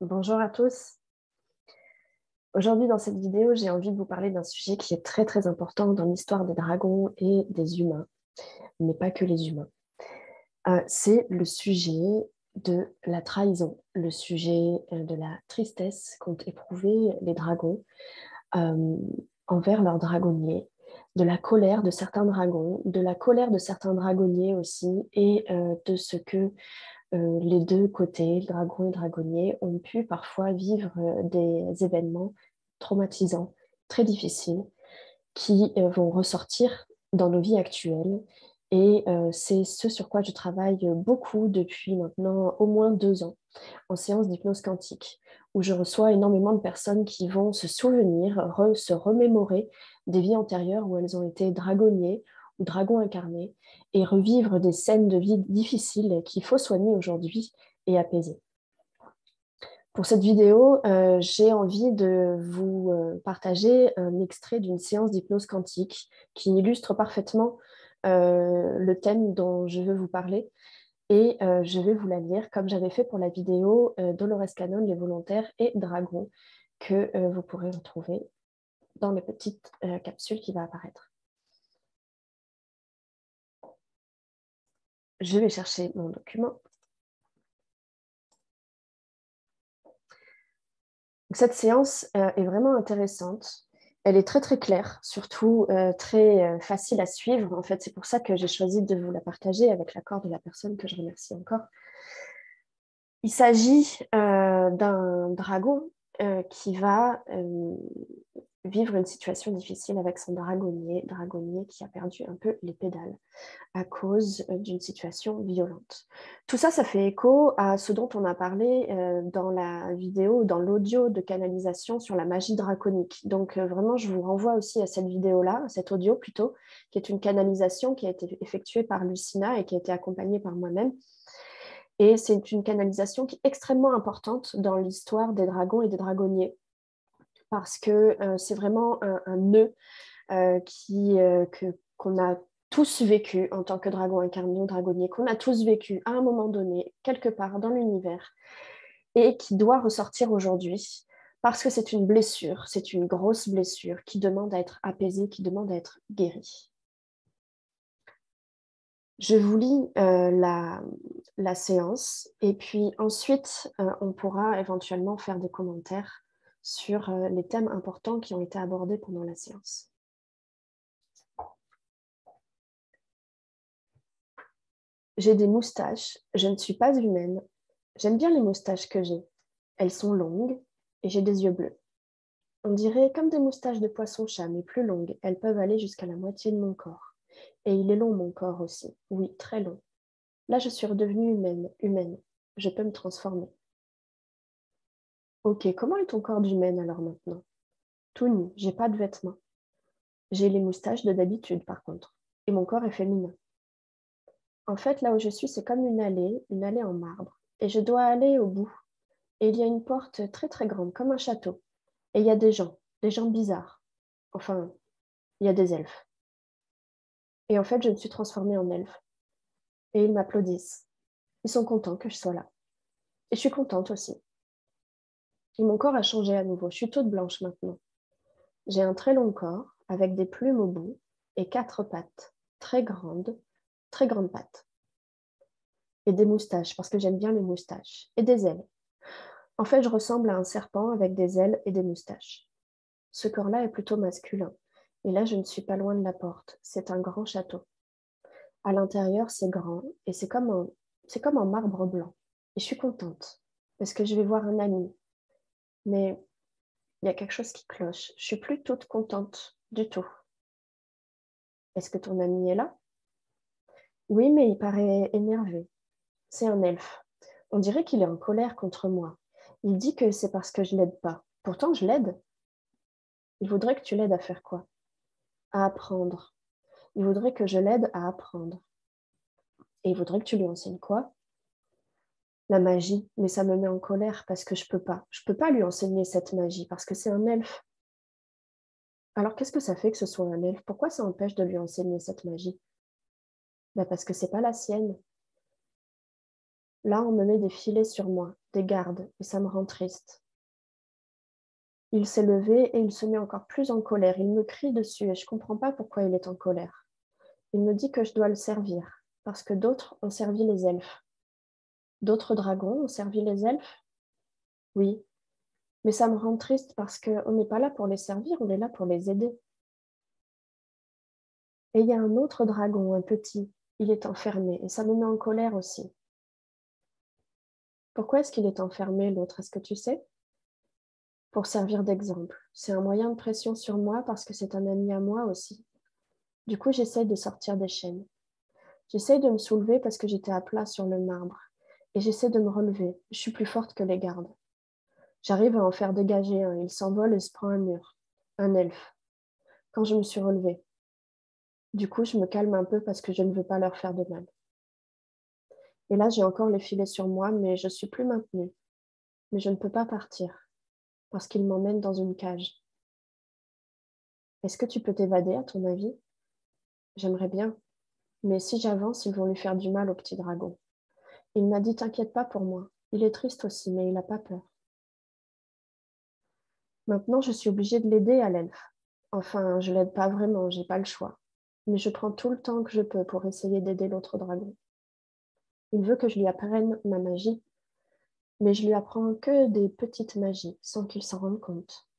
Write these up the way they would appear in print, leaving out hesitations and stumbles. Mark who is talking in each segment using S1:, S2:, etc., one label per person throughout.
S1: Bonjour à tous. Aujourd'hui, dans cette vidéo, j'ai envie de vous parler d'un sujet qui est très très important dans l'histoire des dragons et des humains, mais pas que les humains. C'est le sujet de la trahison, le sujet de la tristesse qu'ont éprouvé les dragons euh, envers leurs dragonniers, de la colère de certains dragons, de la colère de certains dragonniers aussi, et de ce que les deux côtés, dragon et dragonnier, ont pu parfois vivre des événements traumatisants, très difficiles, qui vont ressortir dans nos vies actuelles. Et c'est ce sur quoi je travaille beaucoup depuis maintenant au moins 2 ans en séance d'hypnose quantique, où je reçois énormément de personnes qui vont se souvenir, se remémorer des vies antérieures où elles ont été dragonniers ou dragons incarnés et revivre des scènes de vie difficiles qu'il faut soigner aujourd'hui et apaiser. Pour cette vidéo, j'ai envie de vous partager un extrait d'une séance d'hypnose quantique qui illustre parfaitement le thème dont je veux vous parler. Et je vais vous la lire comme j'avais fait pour la vidéo Dolores Cannon, les volontaires et Dragon, que vous pourrez retrouver dans les petites capsules qui vont apparaître. Je vais chercher mon document. Cette séance est vraiment intéressante. Elle est très très claire, surtout très facile à suivre. En fait, c'est pour ça que j'ai choisi de vous la partager avec l'accord de la personne que je remercie encore. Il s'agit d'un dragon qui va vivre une situation difficile avec son dragonnier qui a perdu un peu les pédales à cause d'une situation violente. Tout ça, ça fait écho à ce dont on a parlé dans la vidéo, dans l'audio de canalisation sur la magie draconique. Donc vraiment, je vous renvoie aussi à cette vidéo-là, à cet audio plutôt, qui est une canalisation qui a été effectuée par Lucina et qui a été accompagnée par moi-même. Et c'est une canalisation qui est extrêmement importante dans l'histoire des dragons et des dragonniers, parce que c'est vraiment un nœud qu'on a tous vécu en tant que dragon incarné ou dragonnier, qu'on a tous vécu à un moment donné, quelque part dans l'univers, et qui doit ressortir aujourd'hui, parce que c'est une blessure, c'est une grosse blessure qui demande à être apaisée, qui demande à être guérie. Je vous lis la séance et puis ensuite, on pourra éventuellement faire des commentaires sur les thèmes importants qui ont été abordés pendant la séance. J'ai des moustaches, je ne suis pas humaine. J'aime bien les moustaches que j'ai. Elles sont longues et j'ai des yeux bleus. On dirait comme des moustaches de poisson-chat, mais plus longues. Elles peuvent aller jusqu'à la moitié de mon corps. Et il est long, mon corps aussi. Oui, très long. Là, je suis redevenue humaine. Je peux me transformer. Ok, comment est ton corps d'humaine alors maintenant? Tout nu, j'ai pas de vêtements. J'ai les moustaches de d'habitude par contre. Et mon corps est féminin. En fait, là où je suis, c'est comme une allée en marbre. Et je dois aller au bout. Et il y a une porte très très grande, comme un château. Et il y a des gens bizarres. Enfin, il y a des elfes. Et en fait, je me suis transformée en elfe. Et ils m'applaudissent. Ils sont contents que je sois là. Et je suis contente aussi. Et mon corps a changé à nouveau. Je suis toute blanche maintenant. J'ai un très long corps avec des plumes au bout et 4 pattes, très grandes pattes. Et des moustaches, parce que j'aime bien les moustaches. Et des ailes. En fait, je ressemble à un serpent avec des ailes et des moustaches. Ce corps-là est plutôt masculin. Et là, je ne suis pas loin de la porte. C'est un grand château. À l'intérieur, c'est grand et c'est comme un marbre blanc. Et je suis contente parce que je vais voir un ami. Mais il y a quelque chose qui cloche. Je suis plus toute contente du tout. Est-ce que ton ami est là? Oui, mais il paraît énervé. C'est un elfe. On dirait qu'il est en colère contre moi. Il dit que c'est parce que je l'aide pas. Pourtant, je l'aide. Il voudrait que tu l'aides à faire quoi? À apprendre. Il voudrait que je l'aide à apprendre. Et il voudrait que tu lui enseignes quoi? La magie. Mais ça me met en colère parce que je peux pas. Je peux pas lui enseigner cette magie parce que c'est un elfe. Alors qu'est-ce que ça fait que ce soit un elfe? Pourquoi ça empêche de lui enseigner cette magie? Ben parce que c'est pas la sienne. Là, on me met des filets sur moi, des gardes, et ça me rend triste. Il s'est levé et il se met encore plus en colère. Il me crie dessus et je ne comprends pas pourquoi il est en colère. Il me dit que je dois le servir, parce que d'autres ont servi les elfes. D'autres dragons ont servi les elfes? Oui, mais ça me rend triste parce qu'on n'est pas là pour les servir, on est là pour les aider. Et il y a un autre dragon, un petit, il est enfermé et ça me met en colère aussi. Pourquoi est-ce qu'il est enfermé, l'autre? Est-ce que tu sais? Pour servir d'exemple. C'est un moyen de pression sur moi parce que c'est un ami à moi aussi. Du coup, j'essaie de sortir des chaînes. J'essaie de me soulever parce que j'étais à plat sur le marbre. Et j'essaie de me relever. Je suis plus forte que les gardes. J'arrive à en faire dégager un. Il s'envole et se prend un mur. Un elfe. Quand je me suis relevée. Du coup, je me calme un peu parce que je ne veux pas leur faire de mal. Et là, j'ai encore les filets sur moi, mais je suis plus maintenue. Mais je ne peux pas partir parce qu'ils m'emmènent dans une cage. Est-ce que tu peux t'évader, à ton avis? J'aimerais bien. Mais si j'avance, ils vont lui faire du mal au petit dragon. Il m'a dit, t'inquiète pas pour moi. Il est triste aussi, mais il n'a pas peur. Maintenant, je suis obligée de l'aider à l'elfe. Enfin, je l'aide pas vraiment, j'ai pas le choix. Mais je prends tout le temps que je peux pour essayer d'aider l'autre dragon. Il veut que je lui apprenne ma magie, mais je lui apprends que des petites magies, sans qu'il s'en rende compte.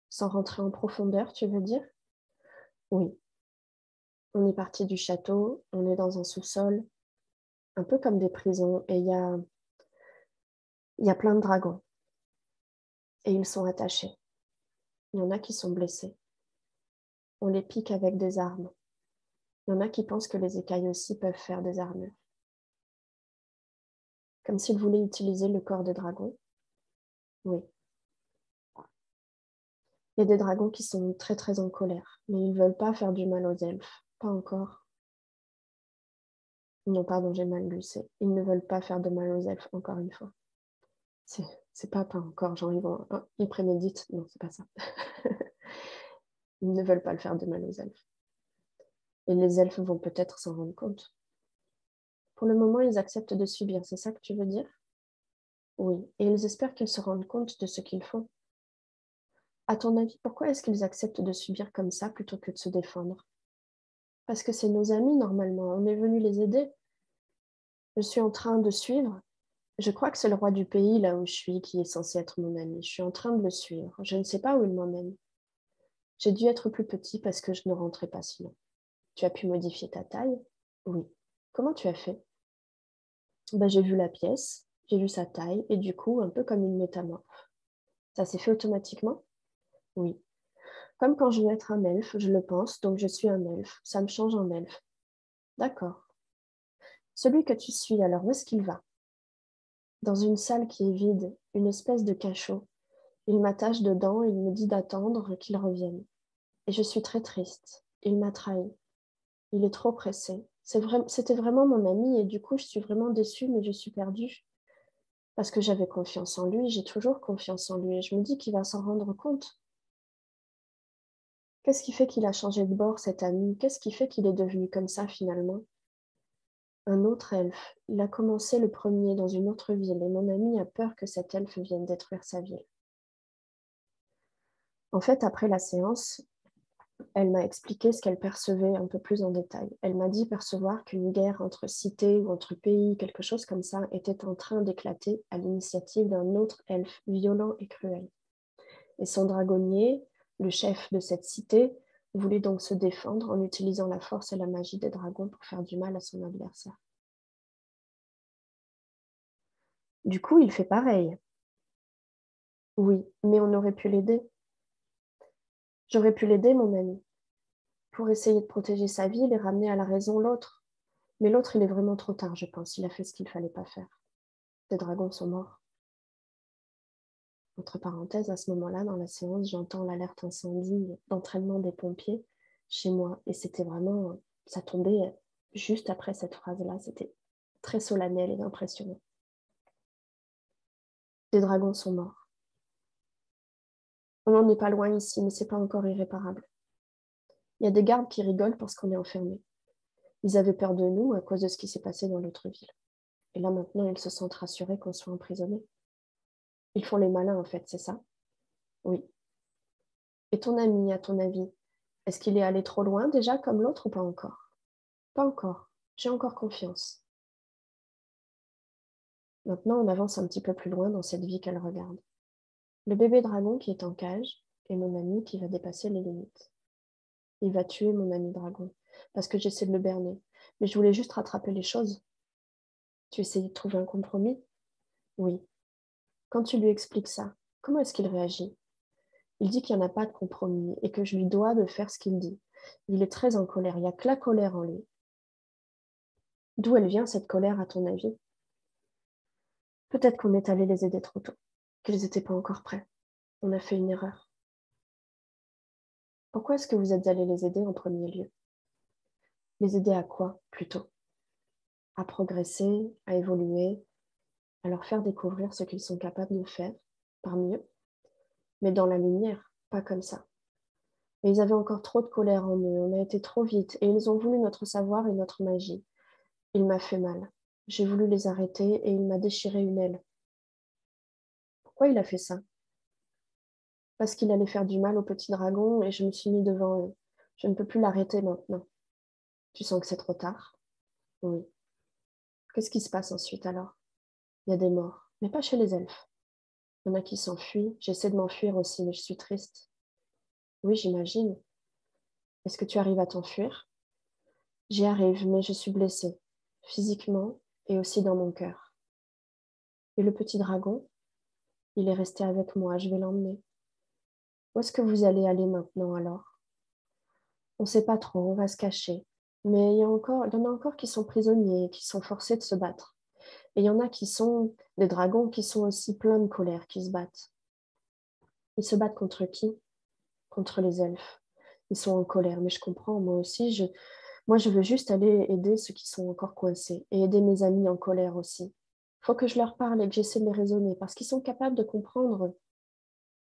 S1: Sans rentrer en profondeur, tu veux dire? Oui. On est parti du château, on est dans un sous-sol, un peu comme des prisons, et il y a plein de dragons. Et ils sont attachés. Il y en a qui sont blessés. On les pique avec des armes. Il y en a qui pensent que les écailles aussi peuvent faire des armures. Comme s'ils voulaient utiliser le corps des dragons. Oui. Il y a des dragons qui sont très très en colère, mais ils ne veulent pas faire du mal aux elfes. Pas encore. Non, pardon, j'ai mal lu. Ils ne veulent pas faire de mal aux elfes, encore une fois. C'est pas encore, genre ils préméditent. Non, c'est pas ça. Ils ne veulent pas le faire de mal aux elfes. Et les elfes vont peut-être s'en rendre compte. Pour le moment, ils acceptent de subir, c'est ça que tu veux dire? Oui, et ils espèrent qu'ils se rendent compte de ce qu'ils font. À ton avis, pourquoi est-ce qu'ils acceptent de subir comme ça plutôt que de se défendre? Parce que c'est nos amis, normalement. On est venu les aider. Je suis en train de suivre. Je crois que c'est le roi du pays, là où je suis, qui est censé être mon ami. Je suis en train de le suivre. Je ne sais pas où il m'emmène. J'ai dû être plus petit parce que je ne rentrais pas sinon. Tu as pu modifier ta taille? Oui. Comment tu as fait? Ben, j'ai vu la pièce, j'ai vu sa taille, et du coup, un peu comme une métamorphe. Ça s'est fait automatiquement? Oui. Comme quand je veux être un elfe, je le pense, donc je suis un elfe. Ça me change en elfe. D'accord. Celui que tu suis, alors où est-ce qu'il va? Dans une salle qui est vide, une espèce de cachot. Il m'attache dedans et il me dit d'attendre qu'il revienne. Et je suis très triste. Il m'a trahi. Il est trop pressé. C'était vraiment mon ami et du coup, je suis vraiment déçue, mais je suis perdue. Parce que j'avais confiance en lui, j'ai toujours confiance en lui et je me dis qu'il va s'en rendre compte. Qu'est-ce qui fait qu'il a changé de bord, cet ami? Qu'est-ce qui fait qu'il est devenu comme ça finalement? Un autre elfe. Il a commencé le premier dans une autre ville et mon ami a peur que cet elfe vienne détruire sa ville. En fait, après la séance, elle m'a expliqué ce qu'elle percevait un peu plus en détail. Elle m'a dit percevoir qu'une guerre entre cités ou entre pays, quelque chose comme ça, était en train d'éclater à l'initiative d'un autre elfe violent et cruel. Et son dragonnier, le chef de cette cité, voulait donc se défendre en utilisant la force et la magie des dragons pour faire du mal à son adversaire. Du coup, il fait pareil. Oui, mais on aurait pu l'aider. J'aurais pu l'aider, mon ami, pour essayer de protéger sa ville et ramener à la raison l'autre. Mais l'autre, il est vraiment trop tard, je pense. Il a fait ce qu'il ne fallait pas faire. Les dragons sont morts. Entre parenthèses, à ce moment-là, dans la séance, j'entends l'alerte incendie d'entraînement des pompiers chez moi. Et c'était vraiment, ça tombait juste après cette phrase-là. C'était très solennel et impressionnant. Les dragons sont morts. On n'en est pas loin ici, mais c'est pas encore irréparable. Il y a des gardes qui rigolent parce qu'on est enfermés. Ils avaient peur de nous à cause de ce qui s'est passé dans l'autre ville. Et là, maintenant, ils se sentent rassurés qu'on soit emprisonnés. Ils font les malins, en fait, c'est ça? Oui. Et ton ami, à ton avis, est-ce qu'il est allé trop loin déjà comme l'autre ou pas encore? Pas encore. J'ai encore confiance. Maintenant, on avance un petit peu plus loin dans cette vie qu'elle regarde. Le bébé dragon qui est en cage et mon ami qui va dépasser les limites. Il va tuer mon ami dragon parce que j'essaie de le berner. Mais je voulais juste rattraper les choses. Tu essayes de trouver un compromis? Oui. Quand tu lui expliques ça, comment est-ce qu'il réagit? Il dit qu'il n'y en a pas de compromis et que je lui dois de faire ce qu'il dit. Il est très en colère, il n'y a que la colère en lui. D'où elle vient cette colère à ton avis? Peut-être qu'on est allé les aider trop tôt, qu'ils n'étaient pas encore prêts. On a fait une erreur. Pourquoi est-ce que vous êtes allé les aider en premier lieu? Les aider à quoi, plutôt? À progresser, à évoluer, à leur faire découvrir ce qu'ils sont capables de faire, parmi eux, mais dans la lumière, pas comme ça. Et ils avaient encore trop de colère en eux, on a été trop vite, et ils ont voulu notre savoir et notre magie. Il m'a fait mal. J'ai voulu les arrêter et il m'a déchiré une aile. Pourquoi il a fait ça? Parce qu'il allait faire du mal au petit dragon et je me suis mis devant eux. Je ne peux plus l'arrêter maintenant. Tu sens que c'est trop tard? Oui. Qu'est-ce qui se passe ensuite alors? Il y a des morts, mais pas chez les elfes. Il y en a qui s'enfuient. J'essaie de m'enfuir aussi, mais je suis triste. Oui, j'imagine. Est-ce que tu arrives à t'enfuir? J'y arrive, mais je suis blessée, physiquement et aussi dans mon cœur. Et le petit dragon, il est resté avec moi, je vais l'emmener. Où est-ce que vous allez aller maintenant alors? On ne sait pas trop, on va se cacher. Mais il y en a encore qui sont prisonniers, qui sont forcés de se battre. Et il y en a qui sont des dragons qui sont aussi pleins de colère, qui se battent. Ils se battent contre qui? Contre les elfes. Ils sont en colère, mais je comprends, moi aussi. Moi, je veux juste aller aider ceux qui sont encore coincés et aider mes amis en colère aussi. Il faut que je leur parle et que j'essaie de les raisonner parce qu'ils sont capables de comprendre,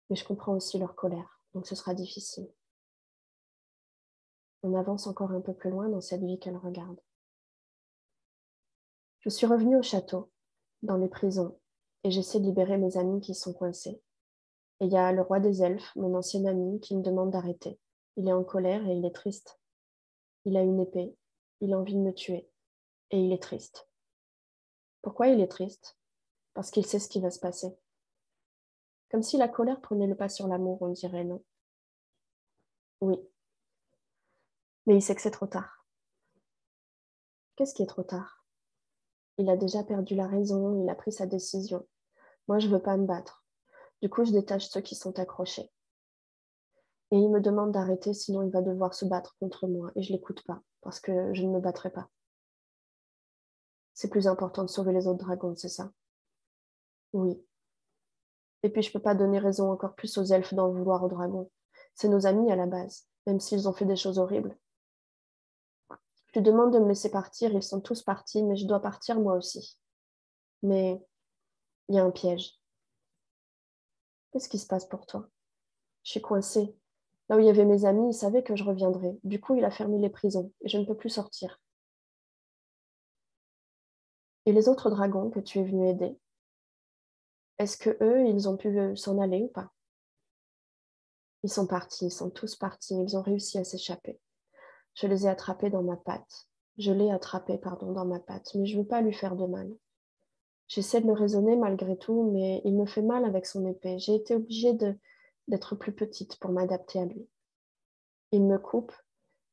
S1: mais je comprends aussi leur colère, donc ce sera difficile. On avance encore un peu plus loin dans cette vie qu'elle regarde. Je suis revenue au château, dans les prisons, et j'essaie de libérer mes amis qui sont coincés. Et il y a le roi des elfes, mon ancien ami, qui me demande d'arrêter. Il est en colère et il est triste. Il a une épée, il a envie de me tuer, et il est triste. Pourquoi il est triste? Parce qu'il sait ce qui va se passer. Comme si la colère prenait le pas sur l'amour, on dirait, non? Oui, mais il sait que c'est trop tard. Qu'est-ce qui est trop tard? Il a déjà perdu la raison, il a pris sa décision. Moi, je veux pas me battre. Du coup, je détache ceux qui sont accrochés. Et il me demande d'arrêter, sinon il va devoir se battre contre moi. Et je l'écoute pas, parce que je ne me battrai pas. C'est plus important de sauver les autres dragons, c'est ça? Oui. Et puis, je peux pas donner raison encore plus aux elfes d'en vouloir aux dragons. C'est nos amis à la base, même s'ils ont fait des choses horribles. Je lui demande de me laisser partir, ils sont tous partis, mais je dois partir moi aussi. Mais il y a un piège. Qu'est-ce qui se passe pour toi? Je suis coincée. Là où il y avait mes amis, ils savaient que je reviendrais. Du coup, il a fermé les prisons et je ne peux plus sortir. Et les autres dragons que tu es venu aider, est-ce que eux, ils ont pu s'en aller ou pas? Ils sont partis, ils sont tous partis, ils ont réussi à s'échapper. Je les ai attrapés dans ma patte. Je l'ai attrapé, pardon, dans ma patte, mais je ne veux pas lui faire de mal. J'essaie de le raisonner malgré tout, mais il me fait mal avec son épée. J'ai été obligée d'être plus petite pour m'adapter à lui. Il me coupe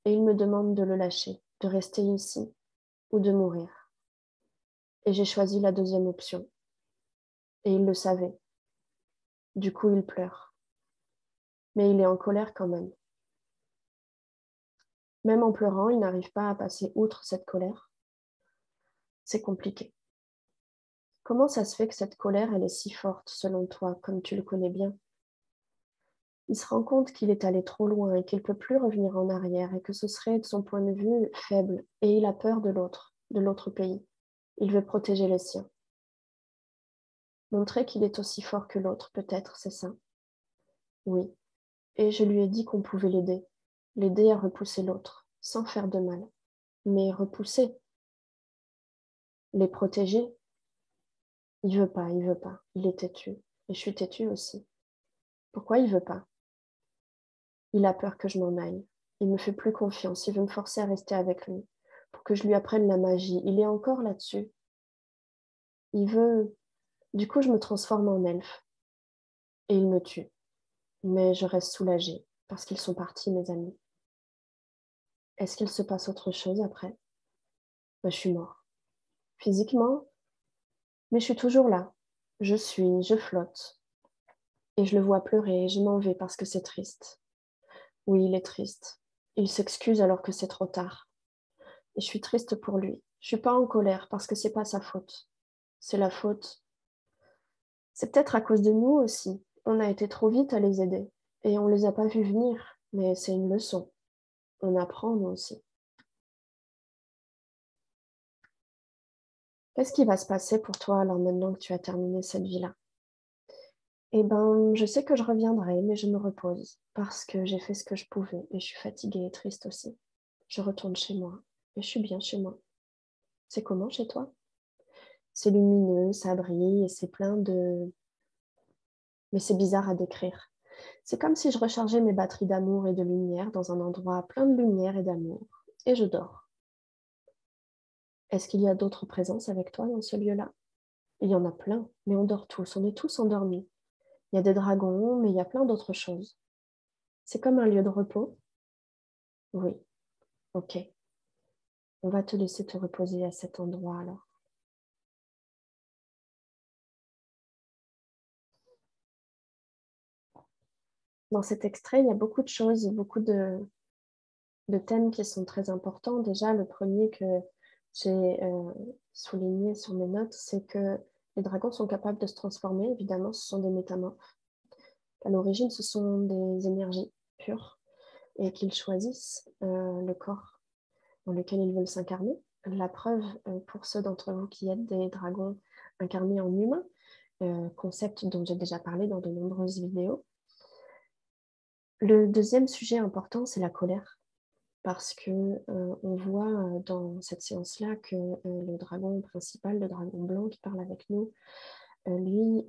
S1: et il me demande de le lâcher, de rester ici ou de mourir. Et j'ai choisi la deuxième option. Et il le savait. Du coup, il pleure. Mais il est en colère quand même. Même en pleurant, il n'arrive pas à passer outre cette colère. C'est compliqué. Comment ça se fait que cette colère, elle est si forte, selon toi, comme tu le connais bien? Il se rend compte qu'il est allé trop loin et qu'il ne peut plus revenir en arrière et que ce serait, de son point de vue, faible. Et il a peur de l'autre pays. Il veut protéger les siens. Montrer qu'il est aussi fort que l'autre, peut-être, c'est ça? Oui. Et je lui ai dit qu'on pouvait l'aider à repousser l'autre, sans faire de mal. Mais repousser, Les protéger? Il veut pas, il veut pas. Il est têtu. Et je suis têtue aussi. Pourquoi il veut pas? Il a peur que je m'en aille. Il me fait plus confiance. Il veut me forcer à rester avec lui pour que je lui apprenne la magie. Il est encore là-dessus. Il veut... Du coup, je me transforme en elfe et il me tue. Mais je reste soulagée parce qu'ils sont partis, mes amis. Est-ce qu'il se passe autre chose après? Ben, je suis mort. Physiquement, mais je suis toujours là. Je flotte. Et je le vois pleurer et je m'en vais parce que c'est triste. Oui, il est triste. Il s'excuse alors que c'est trop tard. Et je suis triste pour lui. Je suis pas en colère parce que c'est pas sa faute. C'est la faute. C'est peut-être à cause de nous aussi. On a été trop vite à les aider et on les a pas vus venir. Mais c'est une leçon. On apprend nous aussi. Qu'est-ce qui va se passer pour toi alors maintenant que tu as terminé cette vie-là? Eh ben, je sais que je reviendrai, mais je me repose parce que j'ai fait ce que je pouvais et je suis fatiguée et triste aussi. Je retourne chez moi et je suis bien chez moi. C'est comment chez toi? C'est lumineux, ça brille et c'est plein de... Mais c'est bizarre à décrire. C'est comme si je rechargeais mes batteries d'amour et de lumière dans un endroit plein de lumière et d'amour. Et je dors. Est-ce qu'il y a d'autres présences avec toi dans ce lieu-là? Il y en a plein, mais on dort tous, on est tous endormis. Il y a des dragons, mais il y a plein d'autres choses. C'est comme un lieu de repos? Oui, ok. On va te laisser te reposer à cet endroit alors. Dans cet extrait, il y a beaucoup de choses, beaucoup de thèmes qui sont très importants. Déjà, le premier que j'ai souligné sur mes notes, c'est que les dragons sont capables de se transformer. Évidemment, ce sont des métamorphes. À l'origine, ce sont des énergies pures et qu'ils choisissent le corps dans lequel ils veulent s'incarner. La preuve, pour ceux d'entre vous qui êtes des dragons incarnés en humains, concept dont j'ai déjà parlé dans de nombreuses vidéos. Le deuxième sujet important, c'est la colère. Parce que on voit dans cette séance-là que le dragon principal, le dragon blanc qui parle avec nous, lui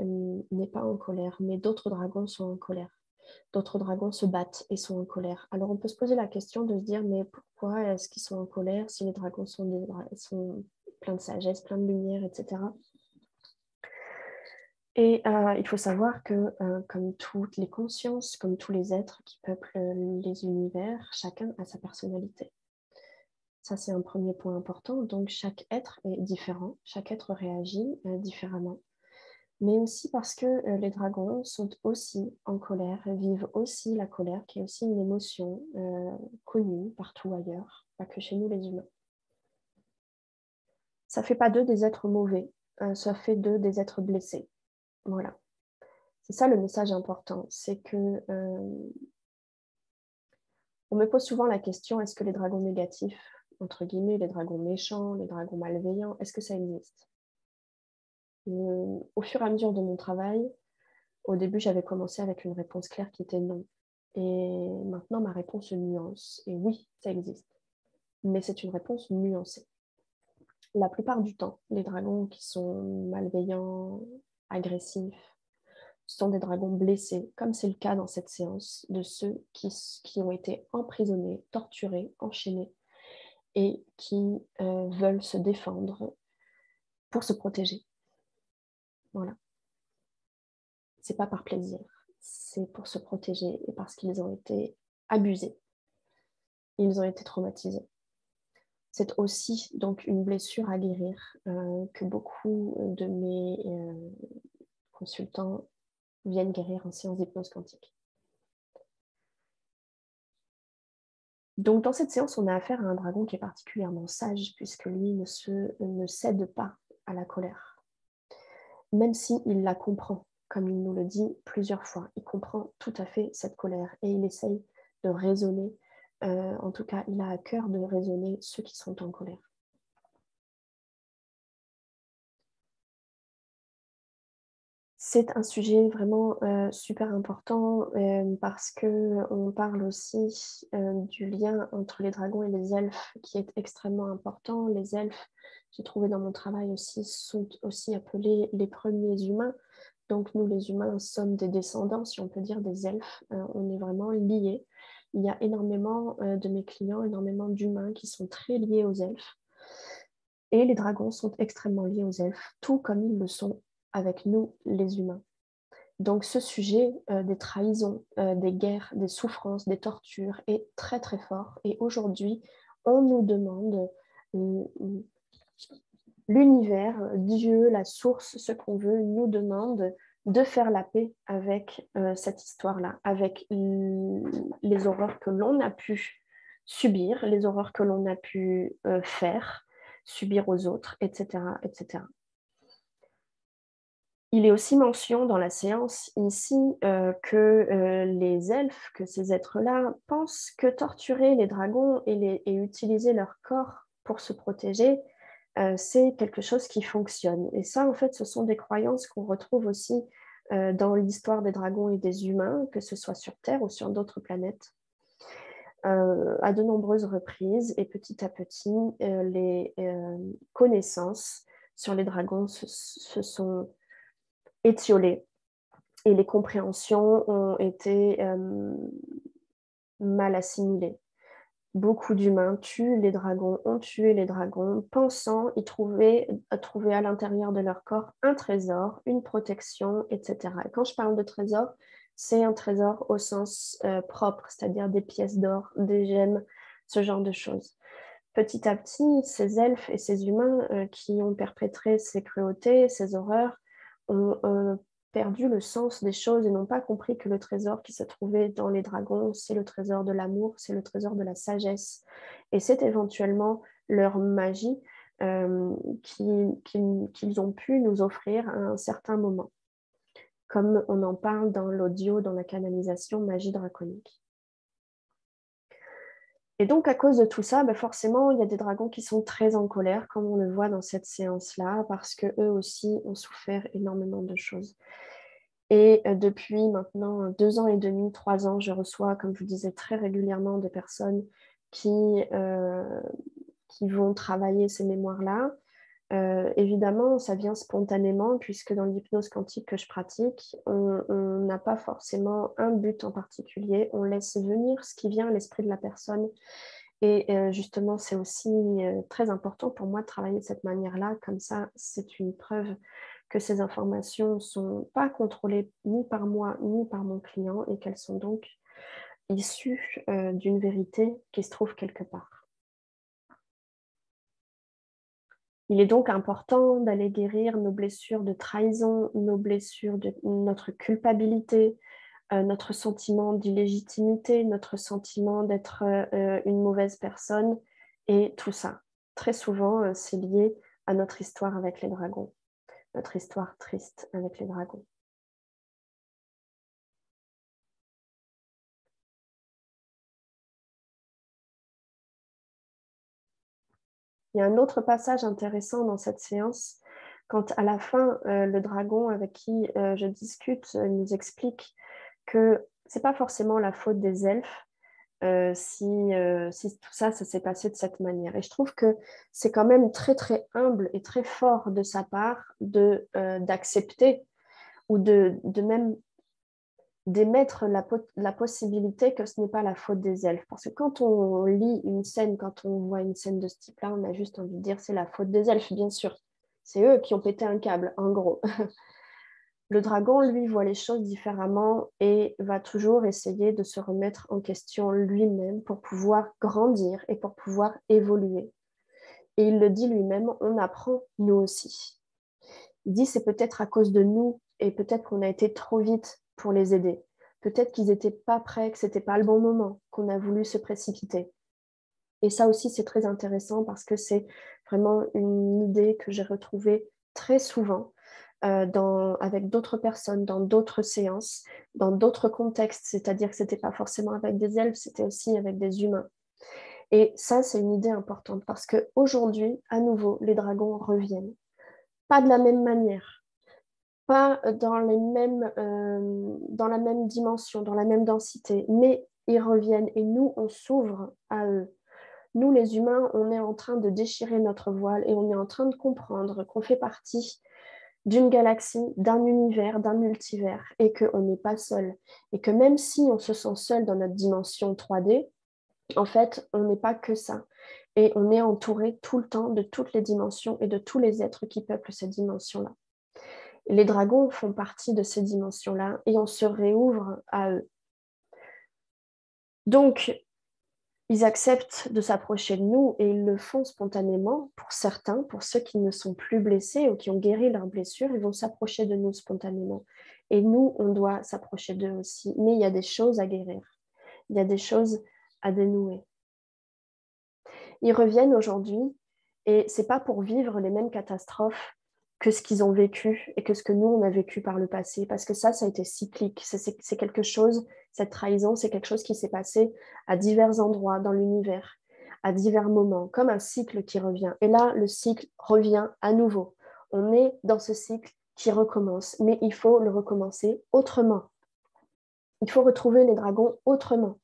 S1: n'est pas en colère, mais d'autres dragons sont en colère. D'autres dragons se battent et sont en colère. Alors on peut se poser la question de se dire, mais pourquoi est-ce qu'ils sont en colère si les dragons sont pleins de sagesse, pleins de lumière, etc. Et il faut savoir que, comme toutes les consciences, comme tous les êtres qui peuplent les univers, chacun a sa personnalité. Ça, c'est un premier point important. Donc, chaque être est différent, chaque être réagit différemment. Mais aussi parce que les dragons sont aussi en colère, vivent aussi la colère, qui est aussi une émotion connue partout ailleurs, pas que chez nous les humains. Ça fait pas d'eux des êtres mauvais, ça fait d'eux des êtres blessés. Voilà. C'est ça le message important, c'est que on me pose souvent la question, est-ce que les dragons négatifs, entre guillemets, les dragons méchants, les dragons malveillants, est-ce que ça existe? Au fur et à mesure de mon travail, au début, j'avais commencé avec une réponse claire qui était non. Et maintenant, ma réponse se nuance. Et oui, ça existe. Mais c'est une réponse nuancée. La plupart du temps, les dragons qui sont malveillants, agressifs, ce sont des dragons blessés, comme c'est le cas dans cette séance, de ceux qui ont été emprisonnés, torturés, enchaînés et qui veulent se défendre pour se protéger. Voilà. C'est pas par plaisir, c'est pour se protéger et parce qu'ils ont été abusés, ils ont été traumatisés. C'est aussi donc une blessure à guérir que beaucoup de mes consultants viennent guérir en séance d'hypnose quantique. Donc dans cette séance, on a affaire à un dragon qui est particulièrement sage puisque lui ne cède pas à la colère, même s'il la comprend, comme il nous le dit plusieurs fois. Il comprend tout à fait cette colère et il essaye de raisonner. En tout cas, il a à cœur de raisonner ceux qui sont en colère. C'est un sujet vraiment super important parce qu'on parle aussi du lien entre les dragons et les elfes qui est extrêmement important. Les elfes, j'ai trouvé dans mon travail aussi, sont aussi appelés les premiers humains. Donc nous, les humains, sommes des descendants, si on peut dire, des elfes. On est vraiment liés. Il y a énormément de mes clients, énormément d'humains qui sont très liés aux elfes. Et les dragons sont extrêmement liés aux elfes, tout comme ils le sont avec nous, les humains. Donc ce sujet des trahisons, des guerres, des souffrances, des tortures est très très fort. Et aujourd'hui, on nous demande, l'univers, Dieu, la source, ce qu'on veut, nous demande de faire la paix avec cette histoire-là, avec les horreurs que l'on a pu subir, les horreurs que l'on a pu faire, subir aux autres, etc., etc. Il est aussi mention dans la séance ici que les elfes, que ces êtres-là, pensent que torturer les dragons et utiliser leur corps pour se protéger, c'est quelque chose qui fonctionne. Et ça, en fait, ce sont des croyances qu'on retrouve aussi dans l'histoire des dragons et des humains, que ce soit sur Terre ou sur d'autres planètes, à de nombreuses reprises. Et petit à petit, les connaissances sur les dragons se sont étiolées et les compréhensions ont été mal assimilées. Beaucoup d'humains tuent les dragons, ont tué les dragons, pensant trouver à l'intérieur de leur corps un trésor, une protection, etc. Et quand je parle de trésor, c'est un trésor au sens propre, c'est-à-dire des pièces d'or, des gemmes, ce genre de choses. Petit à petit, ces elfes et ces humains qui ont perpétré ces cruautés, ces horreurs, ont perdu le sens des choses et n'ont pas compris que le trésor qui se trouvait dans les dragons, c'est le trésor de l'amour, c'est le trésor de la sagesse. Et c'est éventuellement leur magie qu'ils ont pu nous offrir à un certain moment, comme on en parle dans l'audio, dans la canalisation magie draconique. Et donc, à cause de tout ça, forcément, il y a des dragons qui sont très en colère, comme on le voit dans cette séance-là, parce qu'eux aussi ont souffert énormément de choses. Et depuis maintenant 2 ans et demi, 3 ans, je reçois, comme je vous disais, très régulièrement des personnes qui vont travailler ces mémoires-là. Évidemment, ça vient spontanément, puisque dans l'hypnose quantique que je pratique, on n'a pas forcément un but en particulier. On laisse venir ce qui vient à l'esprit de la personne. Et justement, c'est aussi très important pour moi de travailler de cette manière-là. Comme ça, c'est une preuve que ces informations ne sont pas contrôlées ni par moi ni par mon client et qu'elles sont donc issues d'une vérité qui se trouve quelque part. Il est donc important d'aller guérir nos blessures de trahison, nos blessures de notre culpabilité, notre sentiment d'illégitimité, notre sentiment d'être une mauvaise personne et tout ça. Très souvent, c'est lié à notre histoire avec les dragons, notre histoire triste avec les dragons. Il y a un autre passage intéressant dans cette séance, quand à la fin, le dragon avec qui je discute nous explique que ce n'est pas forcément la faute des elfes si tout ça, ça s'est passé de cette manière. Et je trouve que c'est quand même très, très humble et très fort de sa part d'accepter ou de même d'émettre la possibilité que ce n'est pas la faute des elfes. Parce que quand on lit une scène, quand on voit une scène de ce type-là, on a juste envie de dire c'est la faute des elfes, bien sûr. C'est eux qui ont pété un câble, en gros. Le dragon, lui, voit les choses différemment et va toujours essayer de se remettre en question lui-même pour pouvoir grandir et pour pouvoir évoluer. Et il le dit lui-même, on apprend nous aussi. Il dit c'est peut-être à cause de nous et peut-être qu'on a été trop vite pour les aider. Peut-être qu'ils n'étaient pas prêts, que ce n'était pas le bon moment, qu'on a voulu se précipiter. Et ça aussi, c'est très intéressant parce que c'est vraiment une idée que j'ai retrouvée très souvent avec d'autres personnes, dans d'autres séances, dans d'autres contextes, c'est-à-dire que ce n'était pas forcément avec des elfes, c'était aussi avec des humains. Et ça, c'est une idée importante parce qu'aujourd'hui, à nouveau, les dragons reviennent. Pas de la même manière, pas dans dans la même dimension, dans la même densité, mais ils reviennent et nous, on s'ouvre à eux. Nous, les humains, on est en train de déchirer notre voile et on est en train de comprendre qu'on fait partie d'une galaxie, d'un univers, d'un multivers et qu'on n'est pas seul. Et que même si on se sent seul dans notre dimension 3D, en fait, on n'est pas que ça. Et on est entouré tout le temps de toutes les dimensions et de tous les êtres qui peuplent cette dimension-là. Les dragons font partie de ces dimensions-là et on se réouvre à eux. Donc, ils acceptent de s'approcher de nous et ils le font spontanément pour certains, pour ceux qui ne sont plus blessés ou qui ont guéri leurs blessures, ils vont s'approcher de nous spontanément. Et nous, on doit s'approcher d'eux aussi. Mais il y a des choses à guérir, il y a des choses à dénouer. Ils reviennent aujourd'hui et ce n'est pas pour vivre les mêmes catastrophes que ce qu'ils ont vécu et que ce que nous, on a vécu par le passé. Parce que ça a été cyclique. C'est quelque chose, cette trahison, c'est quelque chose qui s'est passé à divers endroits dans l'univers, à divers moments, comme un cycle qui revient. Et là, le cycle revient à nouveau. On est dans ce cycle qui recommence, mais il faut le recommencer autrement. Il faut retrouver les dragons autrement.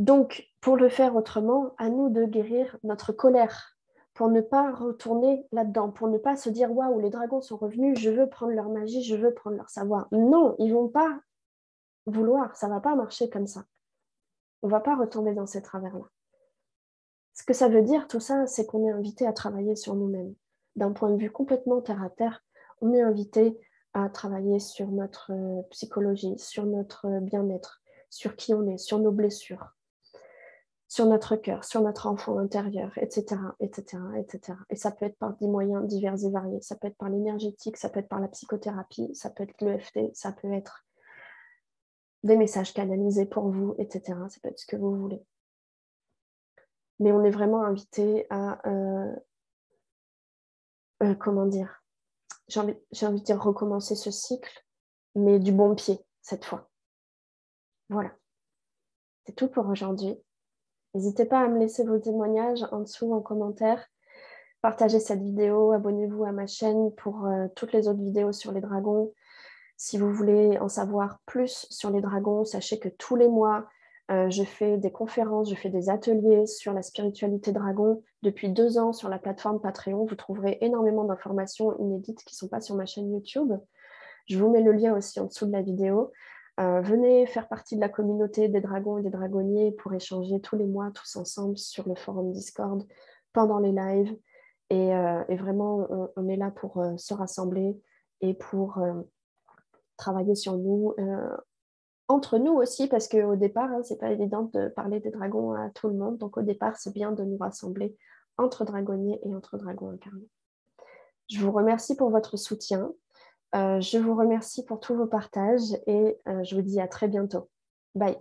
S1: Donc, pour le faire autrement, à nous de guérir notre colère, pour ne pas retourner là-dedans, pour ne pas se dire « Waouh, les dragons sont revenus, je veux prendre leur magie, je veux prendre leur savoir. » Non, ils ne vont pas vouloir, ça ne va pas marcher comme ça. On ne va pas retomber dans ces travers-là. Ce que ça veut dire, tout ça, c'est qu'on est invité à travailler sur nous-mêmes. D'un point de vue complètement terre-à-terre, on est invité à travailler sur notre psychologie, sur notre bien-être, sur qui on est, sur nos blessures, sur notre cœur, sur notre enfant intérieur, etc., etc., etc. Et ça peut être par des moyens divers et variés. Ça peut être par l'énergétique, ça peut être par la psychothérapie, ça peut être l'EFT, ça peut être des messages canalisés pour vous, etc. Ça peut être ce que vous voulez. Mais on est vraiment invité à, comment dire, j'ai envie de dire recommencer ce cycle, mais du bon pied, cette fois. Voilà. C'est tout pour aujourd'hui. N'hésitez pas à me laisser vos témoignages en dessous en commentaire. Partagez cette vidéo, abonnez-vous à ma chaîne pour toutes les autres vidéos sur les dragons. Si vous voulez en savoir plus sur les dragons, sachez que tous les mois, je fais des conférences, je fais des ateliers sur la spiritualité dragon. Depuis 2 ans sur la plateforme Patreon, vous trouverez énormément d'informations inédites qui ne sont pas sur ma chaîne YouTube. Je vous mets le lien aussi en dessous de la vidéo. Venez faire partie de la communauté des dragons et des dragonniers pour échanger tous les mois, tous ensemble, sur le forum Discord, pendant les lives. Et vraiment, on est là pour se rassembler et pour travailler sur nous, entre nous aussi, parce qu'au départ, ce n'est pas évident de parler des dragons à tout le monde. Donc au départ, c'est bien de nous rassembler entre dragonniers et entre dragons incarnés. Je vous remercie pour votre soutien. Je vous remercie pour tous vos partages et je vous dis à très bientôt. Bye.